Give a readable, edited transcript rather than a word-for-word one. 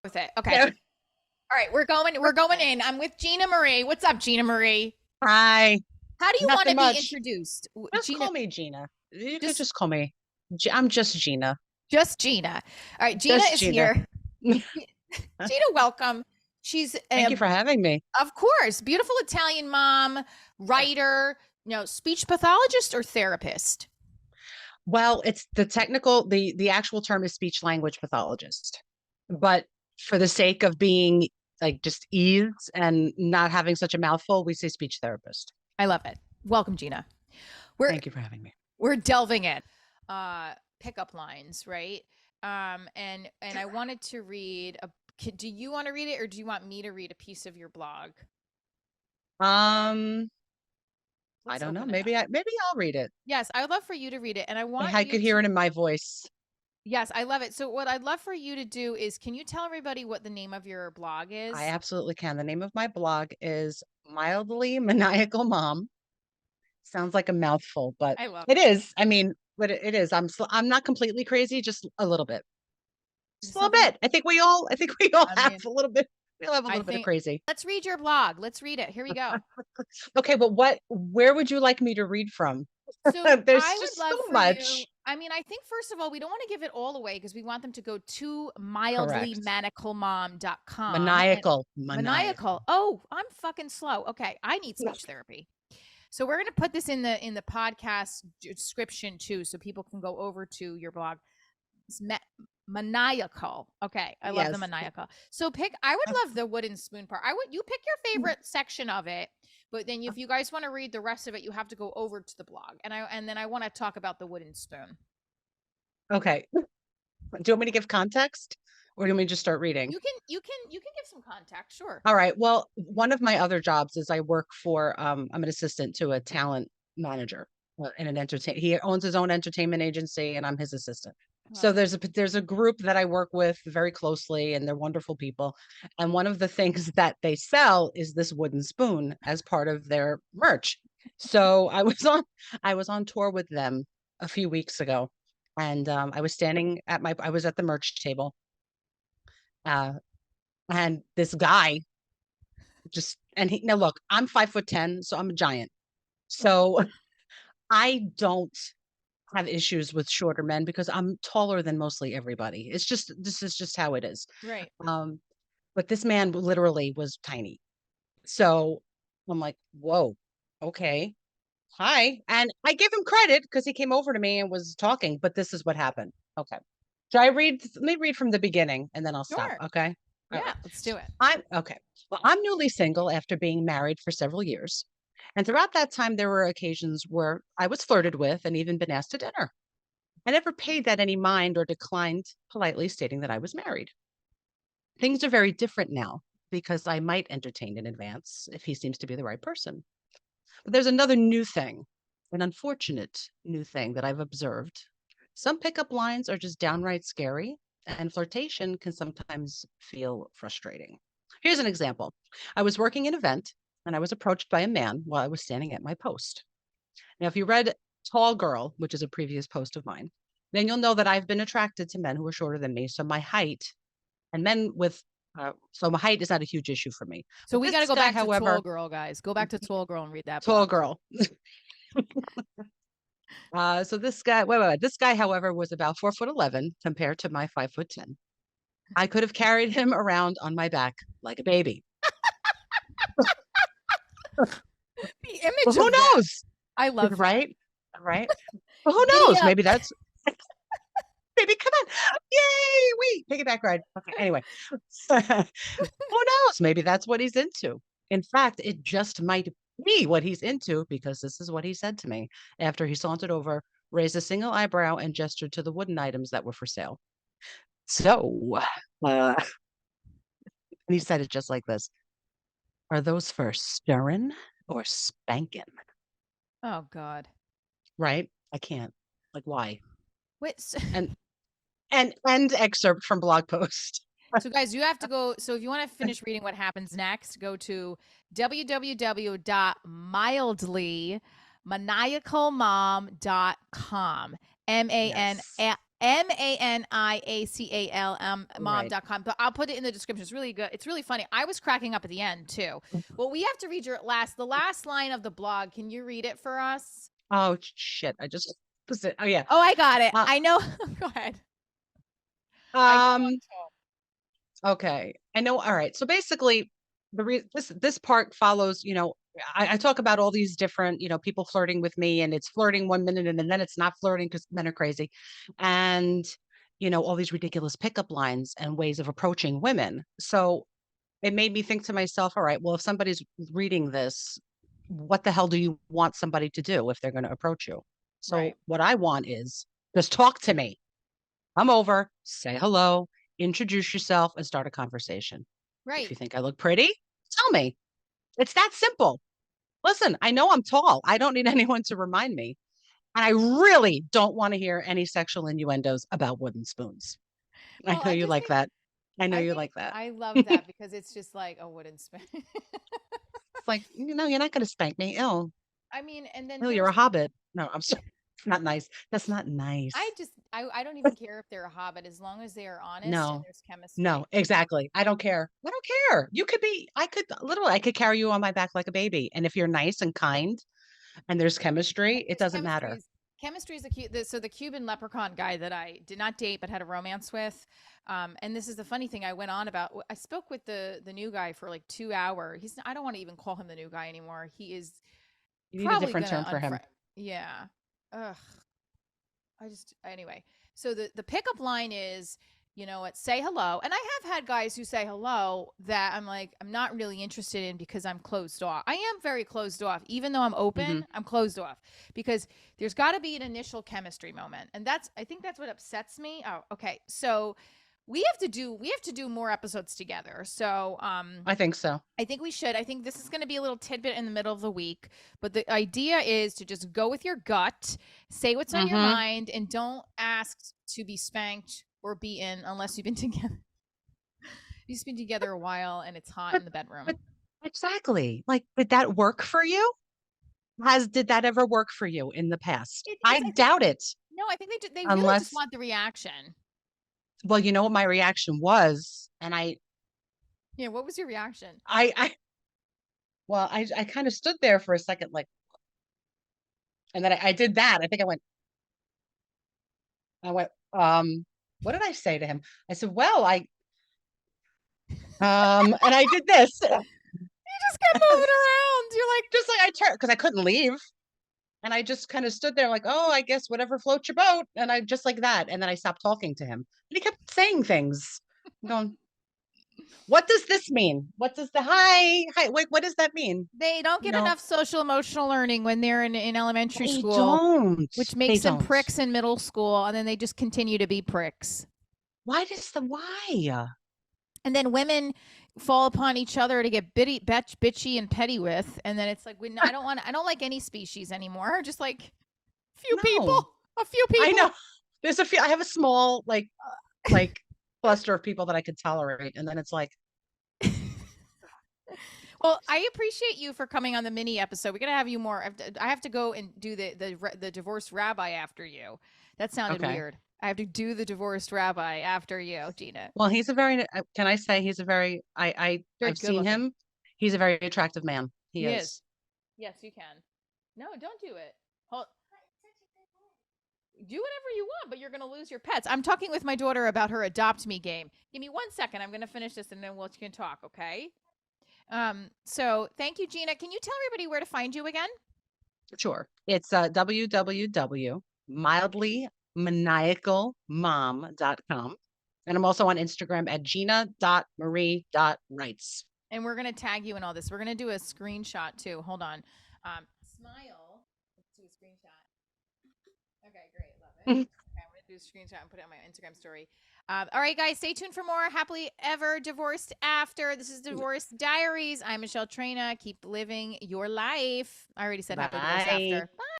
with it. Okay. Yeah. All right, we're going in. I'm with Gina Marie. What's up, Gina Marie? Hi. How do you want Nothing to be much. introduced? Just Gina, call me Gina. You could just just call me. I'm just Gina. just Gina. All right, Gina Just is Gina. here. Gina, welcome. She's Thank you for having me. of course, beautiful Italian mom, writer, speech pathologist or therapist. Well, it's the technical, the actual term is speech language pathologist. But for the sake of being like just ease and not having such a mouthful, we say speech therapist. I love it. Welcome, Gina. We're Thank you for having me. we're delving in. Pickup lines, right? And I wanted to read a do you want to read it or do you want me to read a piece of your blog? Um, I Let's don't know. open it up. Maybe I'll read it. Yes, I would love for you to read it. And I want I you could to, hear it in my voice. yes, I love it. So, what I'd love for you to do is, can you tell everybody what the name of your blog I is? absolutely can. The name of my blog is Mildly Maniacal Mom. Sounds like a mouthful, but I love it it. is. I mean, but it is. I'm not completely crazy, just a little bit. Just a Just little something, bit. I think we all I have mean, a little bit. We all have a I little bit of think, crazy. let's read your blog. Let's read it. Here we go. Okay, but where would you like me to read from? So, There's I would just so love for you. much. I mean, I think, first of all, we don't want to give it all away because we want them to go to Correct. mildlymanicalmom.com and Maniacal. maniacal. Maniacal. Oh, I'm fucking slow. Okay. I need speech therapy. So we're going to put this in the podcast description too, so people can go over to your blog. It's maniacal. Okay, I love the Yes. maniacal. So I would love the wooden spoon part. You pick your favorite section of it, but then if you guys want to read the rest of it, you have to go over to the blog, and then I want to talk about the wooden spoon. Okay. Do you want me to give context or do you want me to just start reading? You can give some context, sure. All right. Well, one of my other jobs is I work for I'm an assistant to a talent manager in an entertain. He owns his own entertainment agency and I'm his assistant. So Love it. there's a group that I work with very closely and they're wonderful people. And one of the things that they sell is this wooden spoon as part of their merch. So I was on tour with them a few weeks ago and I was at the merch table. Uh, and this guy now look, I'm 5'10", so I'm a giant. So I don't have issues with shorter men because I'm taller than mostly everybody. This is just how it is. Right. Um, but this man literally was tiny. So I'm like, whoa, okay. Hi. And I give him credit because he came over to me and was talking, but this is what happened. Okay. Let me read from the beginning and then I'll stop. Sure. Okay. All Yeah. right. Let's do it. I'm okay. Well, I'm newly single after being married for several years. And throughout that time, there were occasions where I was flirted with and even been asked to dinner. I never paid that any mind or declined politely stating that I was married. Things are very different now because I might entertain in advance if he seems to be the right person. But there's another new thing, an unfortunate new thing that I've observed. Some pickup lines are just downright scary, and flirtation can sometimes feel frustrating. Here's an example. I was working an event and I was approached by a man while I was standing at my post. Now, if you read Tall Girl, which is a previous post of mine, then you'll know that I've been attracted to men who are shorter than me. So my height and men with, so my height is not a huge issue for me. So But we got to this go guy, back to Tall however, Girl, guys. Go back to Tall Girl and read that Tall book. Girl. So this guy, however, was about 4'11" compared to my 5'10". I could have carried him around on my back like a baby. The But image who of that. knows? I love that. Right? Right? But who Giddy knows? up. Maybe that's maybe come on. Yay! Wait, piggyback ride. Okay, anyway. Who knows? Maybe that's what he's into. In fact, it just might be what he's into because this is what he said to me after he sauntered over, raised a single eyebrow, and gestured to the wooden items that were for sale. So, and he said it just like this. Are those for stirring or spanking? Oh God. Right? I can't. Like, why? Wait. And end excerpt from blog post. So, guys, you have to go. So, if you want to finish reading what happens next, go to www.mildlymaniacalmom.com. M A N Yes. MANIACAL Right. mom.com. But I'll put it in the description. It's really good. It's really funny. I was cracking up at the end too. Well, we have to read the last line of the blog. Can you read it for us? Oh shit! I just oh yeah. Oh, I got it. Uh, I know. Go ahead. I know um. I'm tall. Okay. I know. All right. So basically, this part follows. I talk about all these different people flirting with me, and it's flirting 1 minute, and then it's not flirting because men are crazy, and all these ridiculous pickup lines and ways of approaching women. So it made me think to myself, all right, well, if somebody's reading this, what the hell do you want somebody to do if they're going to approach you? Right. So what I want is just talk to me. Come over, say hello, introduce yourself, and start a conversation. If Right. you think I look pretty, tell me. It's that simple. Listen, I know I'm tall. I don't need anyone to remind me. And I really don't want to hear any sexual innuendos about wooden spoons. I Well, know I you just like think that. I know I you think like that. I love that because it's just like a wooden spoon. It's like, you're not going to spank me. Ew. I mean, and then Ew, you're there's a hobbit. No, I'm sorry. Not nice. That's not I nice. just I don't even care if they're a hobbit as long as they are honest and No, there's chemistry. no, exactly. I don't care. I don't care. I could carry you on my back like a baby. And if you're nice and kind and there's chemistry, And it there's doesn't matter. chemistry is so the Cuban leprechaun guy that I did not date but had a romance with. And this is the funny thing I went on about. I spoke with the new guy for like 2 hours. I don't want to even call him the new guy anymore. He is You need a probably different gonna term for him. unfriend. Yeah. Ugh. Anyway. So the pickup line is, what, say hello. And I have had guys who say hello that I'm like, I'm not really interested in because I'm closed off. I am very closed off. Even though I'm Hmm. open, I'm closed off because there's got to be an initial chemistry moment. And I think that's what upsets me. Oh, okay. So we have to do more episodes together. So I think so. I think we should. I think this is going to be a little tidbit in the middle of the week, but the idea is to just go with your gut, say what's on your Hmm. mind, and don't ask to be spanked or beaten unless you've been together. You've been together a while and it's hot But, in the bedroom. but exactly. Like, did that work for you? Did that ever work for you in the past? I It's. I think doubt it. no. I think they really just Unless, want the reaction. well, you know what my reaction was, and Yeah. What was your reaction? I, well, I kind of stood there for a second, like, and then I did that. I went, what did I say to him? I said, well, and I did this. You just kept moving around. You're like, Just like I turned because I couldn't leave. And I just kind of stood there like, oh, I guess whatever floats your boat. And I just like that. And then I stopped talking to him. And he kept saying things. I'm going, what does this mean? What does the hi? Wait, what does that mean? they don't You get know, enough social emotional learning when they're in elementary they school, don't. which They makes them don't. pricks in middle school, and then they just continue to be pricks. Why? And then women fall upon each other to get bitchy and petty with, and then it's like I don't like any species anymore. Just like few No, people, a few I people. know. There's a few. I have a small like cluster of people that I could tolerate, and then it's like, Well, I appreciate you for coming on the mini episode. We're gonna have you more. I have to go and do the divorced rabbi after you. That sounded okay. weird. I have to do the divorced rabbi after you, Gina. Well, he's a very. Can I say he's a very? Very I've good seen looking. him. He's a very attractive man. He He is. is. Yes, you can. No, don't do it. Hold, do whatever you want, but you're going to lose your pets. I'm talking with my daughter about her adopt me game. Give me 1 second. I'm going to finish this and then we can talk, okay? So thank you, Gina. Can you tell everybody where to find you again? Sure. It's www.mildlymaniacalmom.com. And I'm also on Instagram at gina.marie.writes. And we're going to tag you in all this. We're going to do a screenshot too. Hold on. Smile. Let's do a screenshot. Okay, great. Love it. Okay, I'm going to do a screenshot and put it on my Instagram story. All right, guys, stay tuned for more Happily Ever Divorced After. This is Divorce Diaries. I'm Michelle Trina. Keep living your life. I already said Happily Divorced Bye. After. Bye.